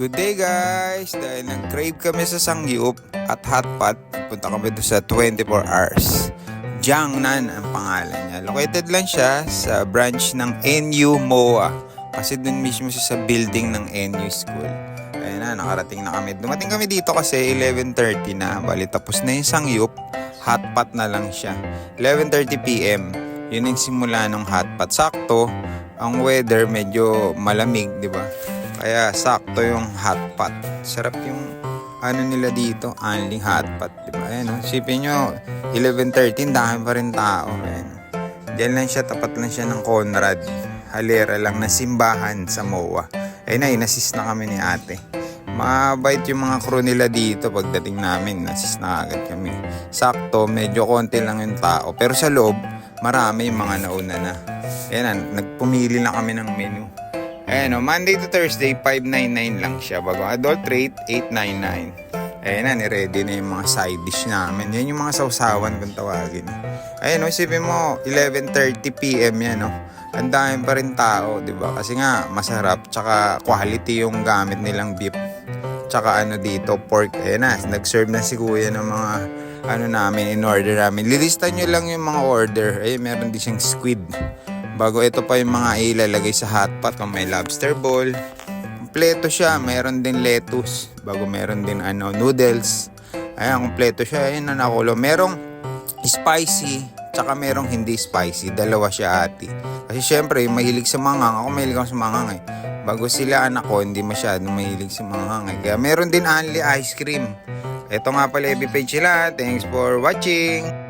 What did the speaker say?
Good day guys! Dahil nag-crave kami sa Sangyup at Hotpot, punta kami doon sa 24 hours. Jiangnan ang pangalan niya. Located lang siya sa branch ng NU MOA. Kasi doon mismo siya sa building ng NU School. Ayun na, nakarating na kami. Dumating kami dito kasi 11:30 na. Bali tapos na yung Sangyup, Hotpot na lang siya. 11:30 PM. Yun yung simula ng Hotpot. Sakto, ang weather medyo malamig, di ba? Kaya sakto yung hotpot. Sarap yung ano nila dito, only hotpot, di ba? Ayan, sipin nyo, 11:13, dami pa rin tao. Ayan. Diyan lang siya, tapat lang siya ng Conrad. Halera lang na simbahan sa MOA. Ayun na, inassist na kami ni ate. Mabait yung mga crew nila dito. Pagdating namin, assist na agad kami. Sakto, medyo konti lang yung tao. Pero sa loob, marami yung mga nauna na. Ayan, nagpumili na kami ng menu. Ayan, Monday to Thursday, 599 lang siya. Bago adult rate, 899. Ayan na, niready na yung mga side dish namin. Yan yung mga sausawan kung tawagin. Ayan, isipin mo, 11:30 PM yan, Ang dami pa rin tao, di ba? Kasi nga, masarap, tsaka quality yung gamit nilang beef. Tsaka dito, pork. Ayan na, nag-serve na si kuya ng mga namin, in-order namin. Lilista nyo lang yung mga order. Ayan, meron din siyang squid. Bago ito pa yung mga ilalagay sa hotpot, kung may lobster ball. Kompleto siya, mayroon din lettuce. Bago meron din noodles. Ayan, kompleto siya. Ayan na nakulo. Merong spicy, tsaka merong hindi spicy. Dalawa siya ati. Kasi syempre, mahilig sa manghang. Ako mahilig ako sa manghang eh. Bago sila anak ko, hindi masyado mahilig sa manghang eh. Kaya meron din only ice cream. Ito nga pala, FB page sila. Thanks for watching.